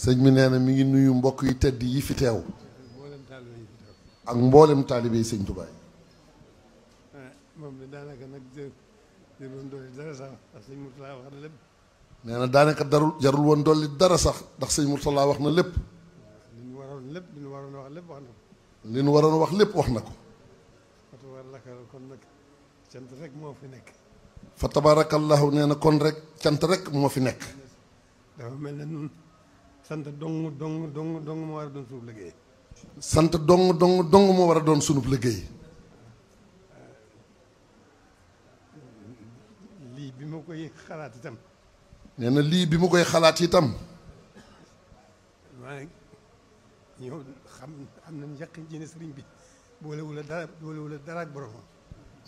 sëñ bi nee na mi ngi nuyu mbokk yu tedd yi fi teew ak mboolem taalibe yi sëñ Tuubaa. moom la daanaka nag jarul dolli dara sax ndax sëñ Murtala wax na lépp. nee na daanaka jarul woon dolli dara sax ndax sëñ Murtala wax na lépp. li ñu waroon wax lépp wax na ko. li ñu waroon wax lépp wax na ko. fa tabarakallahu kon nag cant rek moo fi nekk. fa tabarakallahu nee na kon rek cant rek moo fi nekk. dafa mel ne nun sant dong moo war a doon suñu liggéey. sant dong moo war a doon sunub liggéey. lii bi ma koy xalaat itam. nee na lii bi mu koy xalaat itam. maa ñëw xam am nañ yaqin ci ne sëriñ bi boolewul dara ak boromam.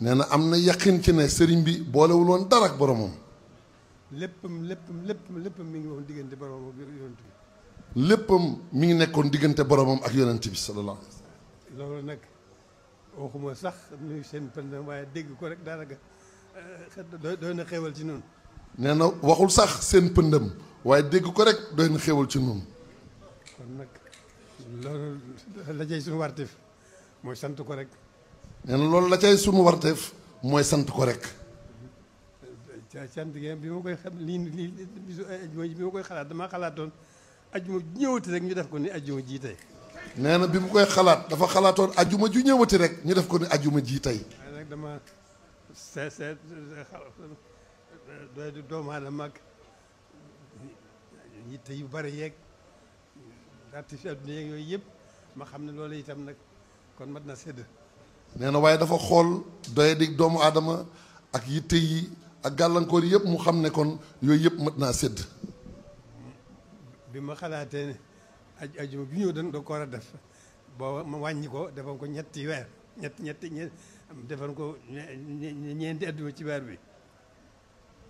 nee na am na yaqin ci ne sëriñ bi boolewul woon dara ak boromam. léppam mi ngi woon diggante boromam ak yonent bi. léppam mi ngi nekkoon diggante boromam ak yonent bi sallallahu alayhi wa sallam. loolu nag waxuma sax nuyu seen pënd waaye dégg ko rek daanaka doy na xéewal ci noonu. nee na waxul sax seen pëndam waaye dégg ko rek doy na xéewal ci noonu. kon nag loolu la cay suñu warteef mooy sant ko rek. nee na loolu la cay suñu warteef mooy sant ko rek. cant gi bi ma koy xam lii bisu ajuma ji bi ma koy xalaat damaa xalaatoon ajuma ju ñëwati rek ñu def ko ni ajuma ji tey. nee na bi mu koy xalaat dafa xalaatoon ajuma ju ñëwati rek ñu def ko ni ajuma ji tey. waaye nag dama seet doy du doomu aadama ak yitte yu bari yeeg artifi adduna yeeg yooyu yëpp ma xam ne loolu itam nag kon mat na sédd. nee na waaye dafa xool doye di doomu aadama ak yitte yi ak gàllankoor yëpp mu xam ne kon yooyu yëpp mat naa sédd. bi ma xalaatee ne ajuma bi ñëw da ko war a def booba ma wàññi ko defal ko ñetti weer defal ko ñeenti ajuma ci weer bi.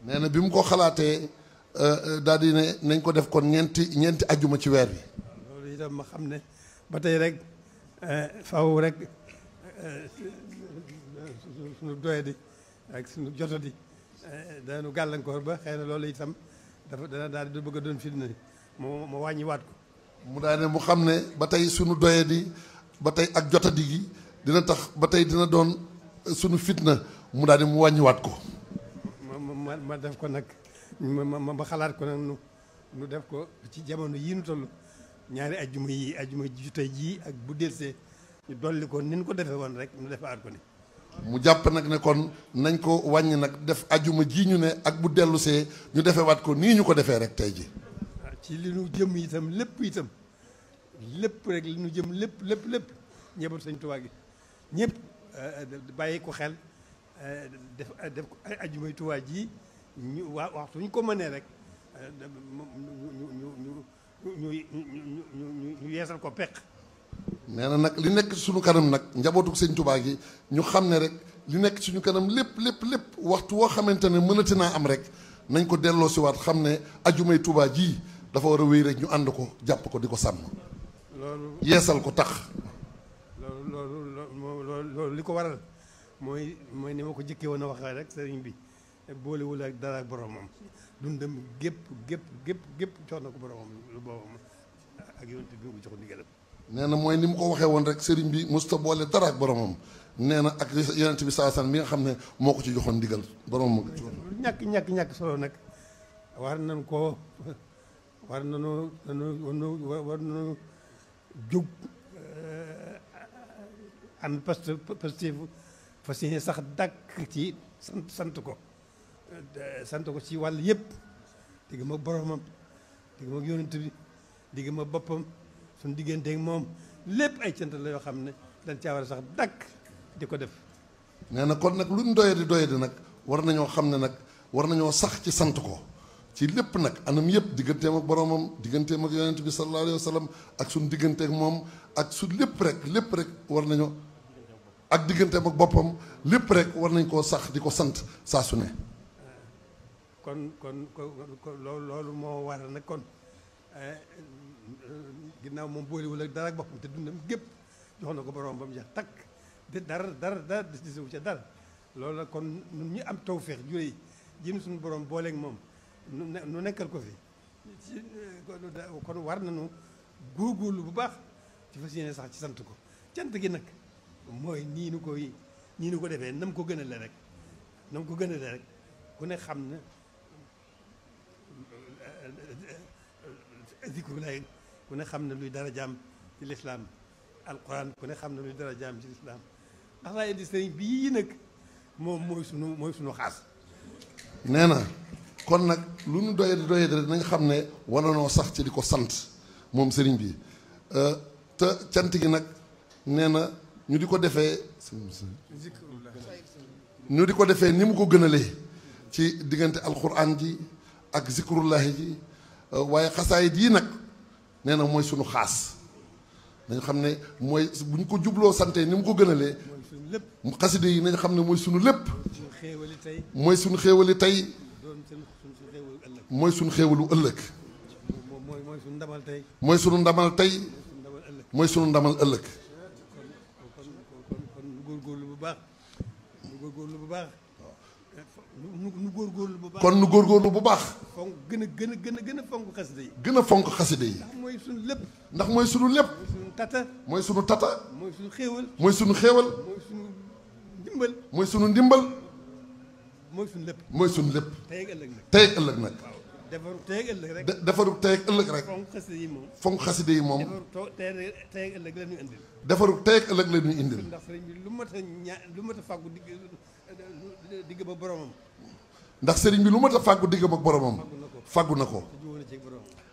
nee na bi mu ko xalaatee daal di ne nañ ko def kon ñeenti ajuma ci weer bi. loolu itam ma xam ne ba tey rek faw rek suñu doyadi ak suñu jotadi dañu gàllankoor ba xëy na loolu itam dana daal di bëgg a doon fitna ma wàññiwaat ko. mu daal ne mu xam ne ba tey suñu doyadi ba tey ak jotadi gi dina tax ba tey dina doon suñu fitna mu daal di mu wàññiwaat ko. ma def ko nag ma xalaat ko nag nu def ko ci jamono yii nu toll ñaari ajjuma ji tey jii ak bu delsee ñu dolli ko ni ñu ko defee woon rek ñu defaat ko ni. mu jàpp nag ne kon nañ ko wàññi nag def ajjuma ji ñu ne ak bu dellusee ñu defewaat ko nii ñu ko defee rek tey ji. ci li nu jëm itam lépp rek li nu jëm lépp ñëbal Sëñ Tuubaa gi ñëpp bàyyi ko xel def ko ay ajjumay Tuubaa ji ñu waxtu ñu ko mënee rek ñu yeesal ko peq. nee na nag li nekk suñu kanam nag njabootu Sëñ Tuubaa gi ñu xam ne rek li nekk suñu kanam lépp waxtu woo xamante ne mënati naa am rek nañ ko delloo si waat xam ne ajjumay Tuubaa ji dafa war a wéy rek ñu ànd ko jàpp ko di ko sàmm. loolu yeesal ko tax. loolu li ko waral mooy ni ma ko jëkkee woon a waxee rek sëriñ bi boolewul ak dara ak boromam dundam gépp jox na ko boromam lu boobam ak yonent bi mu jox ndigalam. nee na mooy ni mu ko waxee woon rek sëriñ bi musta boole dara ak boromam nee na ak yonent bi saa san bi nga xam ne moo ko ci joxoon ndigal boromam. ñàkk solo nag war nañu jóg ànd positif fas yéene sax dàkk ci sant ko ci wàll yëpp digg ma boromam digg ma yonent bi digg ma boppam suñu digganteeg moom lépp ay cant la yoo xam ne dañ caa war a sax dàkk di ko def. nee na kon nag luñ doyadi nag war nañoo xam ne nag war nañoo sax ci sant ko ci lépp nag anam yëpp digganteem ak boromam digganteem ak yonent bi sallallahu alayhi wa sallam ak suñu digganteeg moom ak su lépp rek war nañoo ak digganteem ak boppam lépp rek war nañ koo sax di ko sant saa su ne. kon loolu moo waral nag kon ginnaaw moom boolewul ak dara ak boppam te dundam gépp jox na ko borom ba mu jeex takk de dara di sewu ca dara loolu la kon ñun ñu am tawfeex juré jëm suñu borom booleeg moom nu nekkal ko fi kon war nañu góorgóorlu bu baax ci fas yéene sax ci sant ko cant gi nag mooy nii nu ko defee nam ko gënale rek nam ko gënale rek ku ne xam na zikrulaay ku ne xam na luy dara jaam ci lislaam alquran ku ne xam na luy dara jaam ci lislaam ndax laa indi sëriñ bii nag moom mooy sunu xaas. nee na kon nag lu nu doye nañ xam ne war na noo sax ci di ko sant moom sëriñ bi te cant gi nag nee na ñu di ko defee ni mu ko gënalee ci diggante alquran ji ak zikrullahi ji waaye xasaayit yi nag nee na mooy sunu xaas nañ xam ne mooy bu ñu ko jubloo sante ni mu ko gënalee xaside yi nañ xam ne mooy sunu lépp mooy sunu xéewali tey mooy sunu xéewalu ëllëg mooy sunu ndamal tey mooy sunu ndamal ëllëg kon nu góorgóorlu bu baax kon nu góorgóorlu bu baax fonk gën a fonk xaside yi gën a fonk xaside yi ndax mooy sunu lépp ndax mooy sunu lépp mooy sunu tata mooy sunu xéewal mooy sunu xéewal mooy sunu ndimbal mooy sunu ndimbal mooy sunu lépp mooy sunu lépp tey ak ëllëg nag tey ak ëllëg nag defaru tey ak ëllëg rek defaru tey ak ëllëg rek fonk xaside yi moom fonk xaside yi moom defaru tey ak ëllëg la ñuy indil defaru tey ak ëllëg la ñuy indil ndax sëriñ bi lu mat a fàggu digg ba boromam ndax sëriñ bi lu mat a fàggu diggam ak boromam fàggu na ko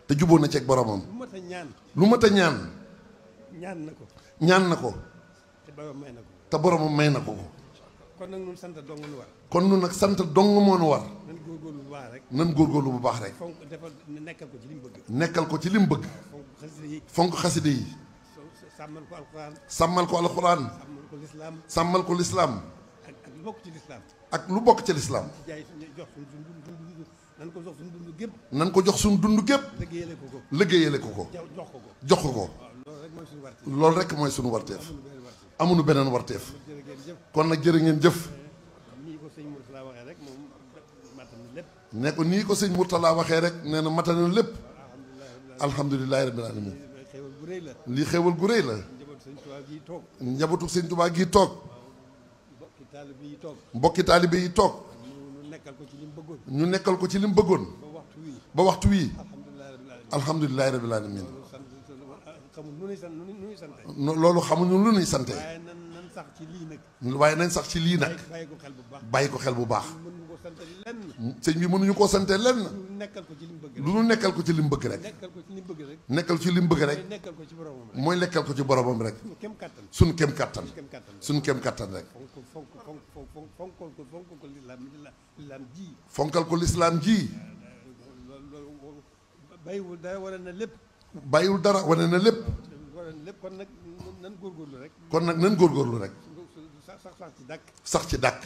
te jubóo na ceeg boromam lu mat a ñaan lu mat a ñaan ñaan na ko te boromam may na ko te boromam may na ko kon nag ñun sant dong nu war kon nun nag sant dong moo nu war nan góorgóorlu bu baax rek nan góorgóorlu bu baax rek fonk defal nekkal ko ci li mu bëgg nekkal ko ci li mu bëgg fonk xaside yi sàmmal ko alxuraan sàmmal ko alxuraan sàmmal ko lislaam ak lu bokk ci lislaam ak lu bokk ci lislaam nan ko jox suñu dund gépp nan ko jox suñu dund gépp liggéeyale ko ko jox ko ko loolu rek mooy suñu warteef amuñu beneen warteef kon nag jërë ngeen jëf ne ko nii ko sëñ Mourtala waxee rek nee na matal na lépp alhamdulilahi rabbil alamin lii xéewal gu rëy la njabootu sëñ Tuubaa gi toog mbokki taalibe yi toog ñu nekkal ko ci li mu bëggoon ba waxtu wii alhamdulilahi rabbil alamin loolu xamuñu lu nuy sante waaye nañ sax ci lii nag bàyyi ko xel bu baax sëñ bi mënuñu koo sante lenn lu nu nekkal ko ci li mu bëgg rek nekkal ci li mu bëgg rek mooy nekkal ko ci boromam rek suñ kem kattan suñ kem kattan rek fonkal ko lislaam ji bàyyiwul dara wane na lépp bàyyiwul dara wane na lépp kon nag nan góorgóorlu rek kon nag nan góorgóorlu rek sax ci dàkk sax ci dàkk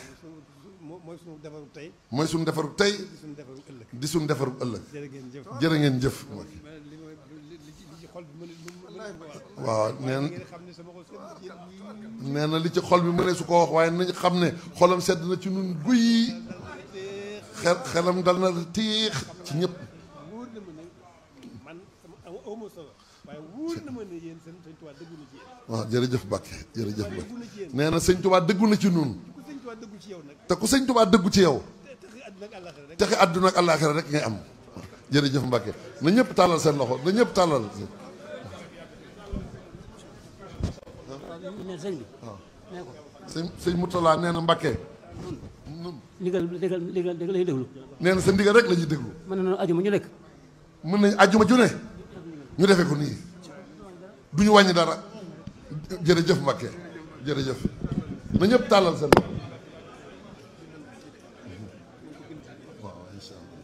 mooy suñu defaru tey mooy suñu defaru tey di suñu defaru ëllëg jërë ngeen jëf waaw nee na li ci xol bi mënee su ko wax waaye nañ xam ne xolam sedd na ci nun guy xelam dal na tiix ci ñëpp waaw jërëjëf Mbàkke jërëjëf Mbàkke nee na sëñ Tuubaa dëggu na ci nun te ku sëñ Tuubaa dëggu ci yow texe àdduna ak àllaaxira rek ngay am jërëjëf Mbàkke na ñëpp tàllal seen loxo na ñëpp tàllal sëñ Mourtala nee na Mbàkke ndigal la ñuy déglu nee na sa ndigal rek la ñuy déglu mën nañu ajuma ñu nekk mën nañ ajuma ju ne ñu defee ko nii du ñu wàññi dara jërëjëf Mbàkke jërëjëf na ñëpp tàllal seen loxo waaw incha allah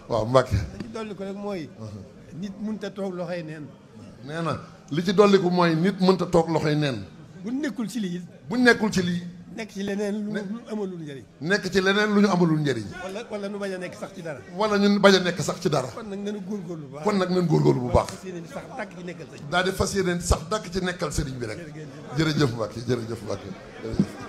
waaw Mbàkke li ci dolli ko rek mooy nit mënta toog loxoy neen nee na li ci dolli ko mooy nit mënta toog loxoy neen bu nekkul ci lii bu nekkul ci lii nekk ci leneen lu amalul njëriñ. nekk ci leneen lu ñu amalul njëriñ. wala nu bañ a nekk sax ci dara. wala ñun bañ a nekk sax ci dara. kon nag nañu góorgóorlu bu baax. kon nag nañ góorgóorlu bu baax. fas yéene sax dàkk ci nekkal sëñ bi. daal di fas yéene sax dàkk ci nekkal sëriñ bi rek. jërëjëf Mbacke jërëjëf Mbacke jërëjëf.